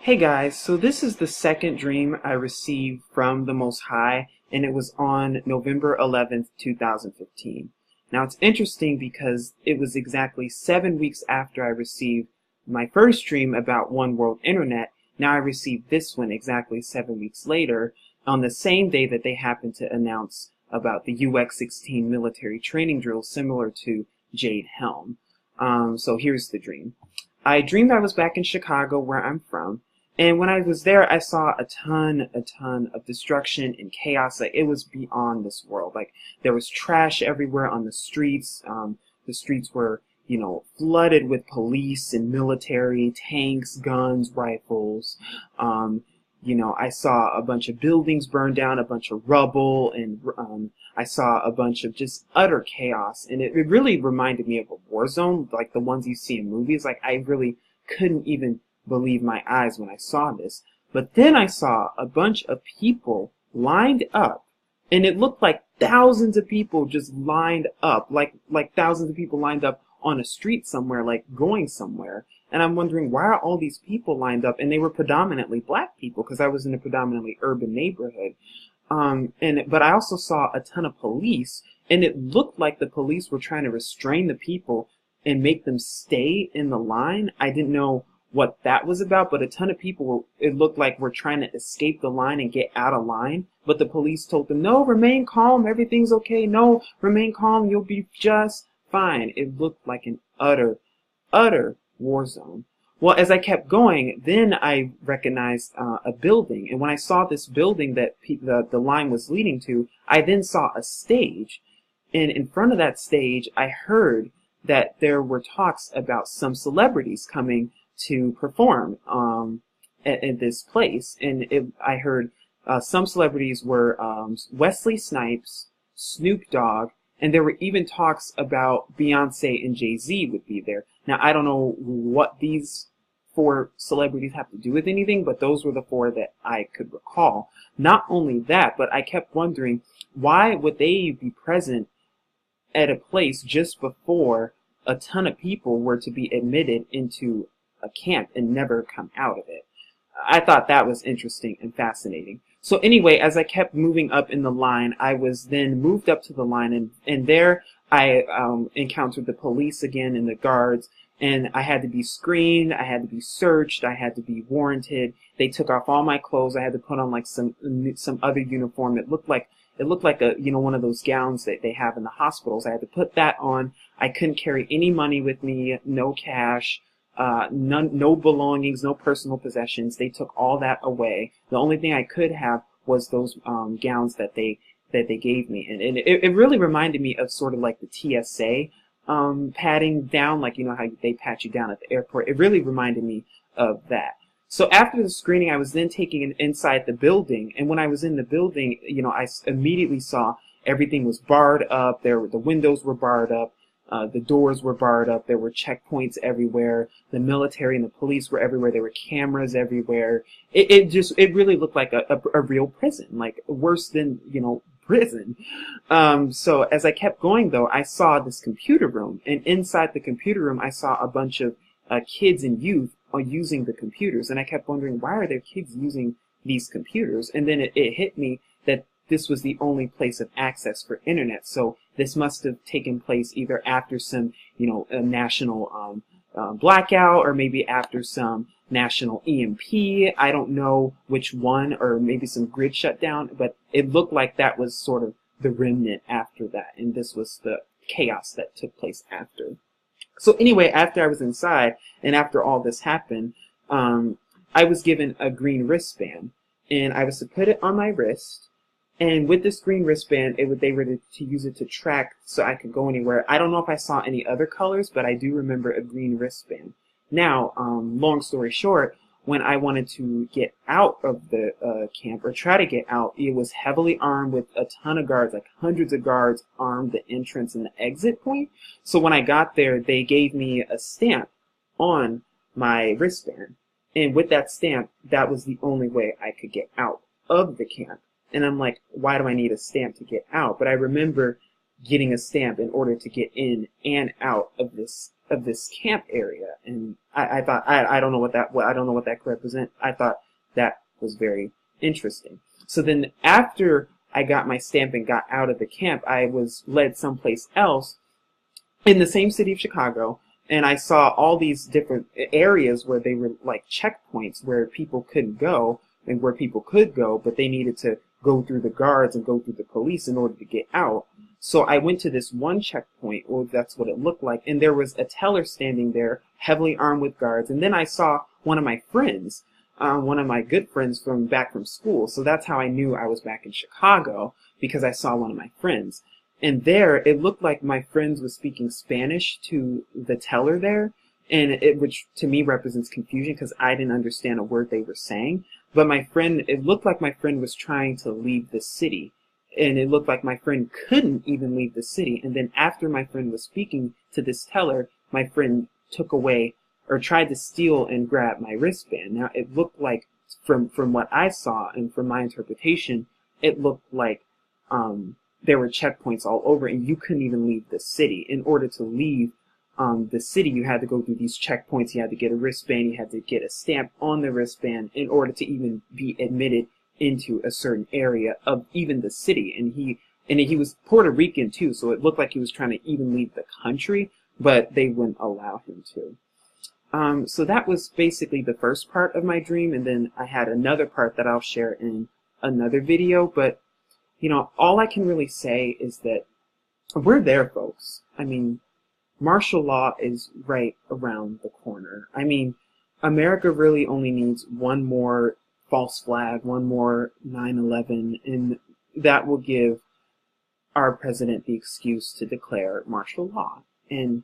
Hey guys, so this is the second dream I received from the Most High, and it was on November 11th, 2015. Now it's interesting because it was exactly 7 weeks after I received my first dream about One World Internet. Now I received this one exactly 7 weeks later, on the same day that they happened to announce about the UX-16 military training drill similar to Jade Helm. So here's the dream. I dreamed I was back in Chicago, where I'm from. And when I was there, I saw a ton of destruction and chaos. Like, it was beyond this world. Like, there was trash everywhere on the streets. The streets were, flooded with police and military, tanks, guns, rifles. I saw a bunch of buildings burned down, a bunch of rubble, and I saw a bunch of just utter chaos. And it really reminded me of a war zone, like the ones you see in movies. Like, I really couldn't even believe my eyes when I saw this. But then I saw a bunch of people lined up, and it looked like thousands of people just lined up, like thousands of people lined up on a street somewhere, like going somewhere. And I'm wondering, why are all these people lined up? And they were predominantly black people, because I was in a predominantly urban neighborhood. But I also saw a ton of police, and it looked like the police were trying to restrain the people and make them stay in the line. I didn't know what that was about, but a ton of people it looked like were trying to escape the line and get out of line, but the police told them, no, remain calm, everything's okay, no, remain calm, you'll be just fine. It looked like an utter war zone. Well, as I kept going, then I recognized a building, and when I saw this building that the line was leading to, I then saw a stage, and in front of that stage, I heard that there were talks about some celebrities coming to perform at this place. And I heard some celebrities were Wesley Snipes, Snoop Dogg, and there were even talks about Beyonce and Jay-Z would be there. Now, I don't know what these four celebrities have to do with anything, but those were the four that I could recall. Not only that, but I kept wondering, why would they be present at a place just before a ton of people were to be admitted into a camp and never come out of it? I thought that was interesting and fascinating. So anyway, as I kept moving up in the line, I was then moved up to the line, and there I encountered the police again and the guards, and I had to be screened, I had to be searched, I had to be warranted. They took off all my clothes. I had to put on like some other uniform. It looked like a one of those gowns that they have in the hospitals. I had to put that on. I couldn't carry any money with me, no cash. No belongings, no personal possessions. They took all that away. The only thing I could have was those gowns that they gave me, and it really reminded me of sort of like the TSA patting down, like how they pat you down at the airport. It really reminded me of that. So after the screening, I was then taken inside the building, and when I was in the building, I immediately saw everything was barred up. The windows were barred up. The doors were barred up. There were checkpoints everywhere. The military and the police were everywhere. There were cameras everywhere. It really looked like a real prison, like worse than, prison. So as I kept going though, I saw this computer room, and inside the computer room, I saw a bunch of kids and youth using the computers. And I kept wondering, why are there kids using these computers? And then it hit me that this was the only place of access for internet. So this must have taken place either after some, a national blackout, or maybe after some national EMP. I don't know which one, or maybe some grid shutdown, but it looked like that was sort of the remnant after that. And this was the chaos that took place after. So anyway, after I was inside and after all this happened, I was given a green wristband, and I was to put it on my wrist. And with this green wristband, they were to use it to track so I could go anywhere. I don't know if I saw any other colors, but I do remember a green wristband. Now, long story short, when I wanted to get out of the camp, or try to get out, it was heavily armed with a ton of guards, like hundreds of guards armed the entrance and the exit point. So when I got there, they gave me a stamp on my wristband. And with that stamp, that was the only way I could get out of the camp. And I'm like, why do I need a stamp to get out? But I remember getting a stamp in order to get in and out of this camp area. And I thought I don't know I don't know what that could represent. I thought that was very interesting. So then after I got my stamp and got out of the camp, I was led someplace else in the same city of Chicago, and I saw all these different areas where they were like checkpoints where people couldn't go and where people could go, but they needed to go through the guards and go through the police in order to get out. So I went to this one checkpoint, or that's what it looked like, and there was a teller standing there, heavily armed with guards. And then I saw one of my friends, one of my good friends from back from school. So that's how I knew I was back in Chicago, because I saw one of my friends. And there, it looked like my friend was speaking Spanish to the teller there, and which to me represents confusion because I didn't understand a word they were saying. But my friend, it looked like my friend was trying to leave the city, and it looked like my friend couldn't even leave the city. And then after my friend was speaking to this teller, my friend took away or tried to steal and grab my wristband. Now, it looked like, from what I saw and from my interpretation, it looked like there were checkpoints all over, and you couldn't even leave the city. In order to leave the city, you had to go through these checkpoints. You had to get a wristband. You had to get a stamp on the wristband in order to even be admitted into a certain area of even the city. And he was Puerto Rican too, so it looked like he was trying to even leave the country, but they wouldn't allow him to. So that was basically the first part of my dream, and then I had another part that I'll share in another video. But you know, all I can really say is that we're there, folks. I mean, martial law is right around the corner. I mean, America really only needs one more false flag, one more 9/11, and that will give our president the excuse to declare martial law. And,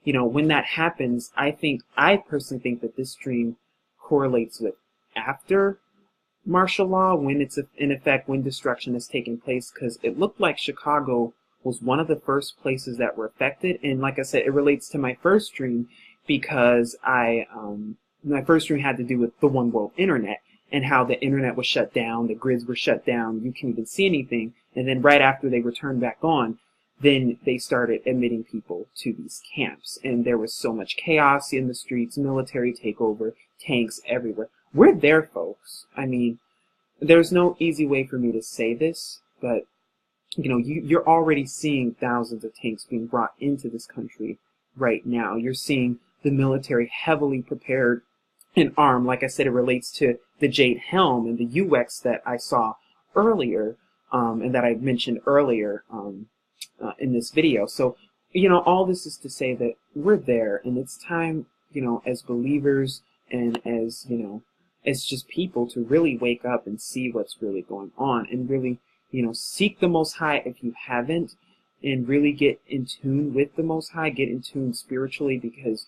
you know, when that happens, I personally think that this dream correlates with after martial law, when it's in effect, when destruction has taken place, because it looked like Chicago was one of the first places that were affected. And like I said, it relates to my first dream because my first dream had to do with the one world internet and how the internet was shut down, the grids were shut down, you can't even see anything. And then right after they were turned back on, then they started admitting people to these camps. And there was so much chaos in the streets, military takeover, tanks everywhere. We're there, folks. I mean, there's no easy way for me to say this, but you know, you're already seeing thousands of tanks being brought into this country right now. You're seeing the military heavily prepared and armed. Like I said, it relates to the Jade Helm and the UX that I saw earlier, and that I mentioned earlier in this video. So, you know, all this is to say that we're there, and it's time, you know, as believers and as, you know, as just people to really wake up and see what's really going on and really, you know, seek the Most High if you haven't, and really get in tune with the Most High, get in tune spiritually, because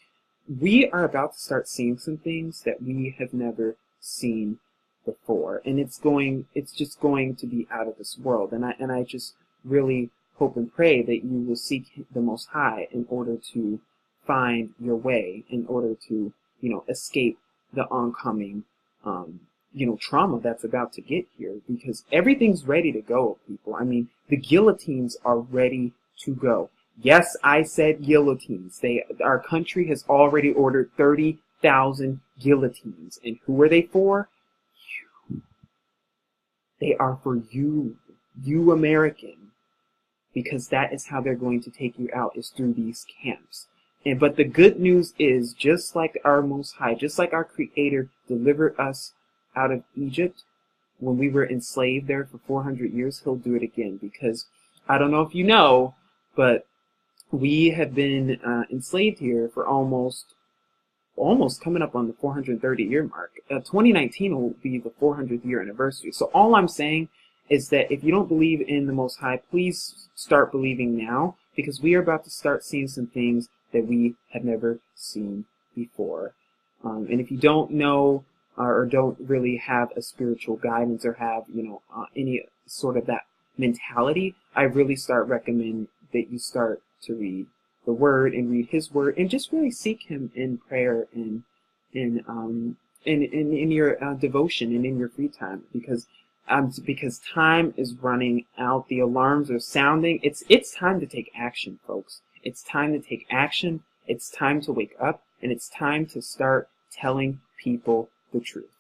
we are about to start seeing some things that we have never seen before, and it's just going to be out of this world. And I just really hope and pray that you will seek the Most High in order to find your way, in order to, you know, escape the oncoming you know, trauma that's about to get here, because everything's ready to go, people. I mean, the guillotines are ready to go. Yes, I said guillotines. Our country has already ordered 30,000 guillotines. And who are they for? You. They are for you, you American, because that is how they're going to take you out, is through these camps. But the good news is, just like our Most High, just like our Creator delivered us out of Egypt when we were enslaved there for 400 years, He'll do it again. Because I don't know if you know, but we have been enslaved here for almost coming up on the 430-year mark. 2019 will be the 400th year anniversary. So all I'm saying is that if you don't believe in the Most High, please start believing now, because we are about to start seeing some things that we have never seen before. And if you don't know or don't really have a spiritual guidance or have, you know, any sort of that mentality, I really recommend that you start to read the Word and read His Word and just really seek Him in prayer and in your devotion and in your free time, because time is running out. The alarms are sounding. It's time to take action, folks. It's time to take action. It's time to wake up. and it's time to start telling people the truth.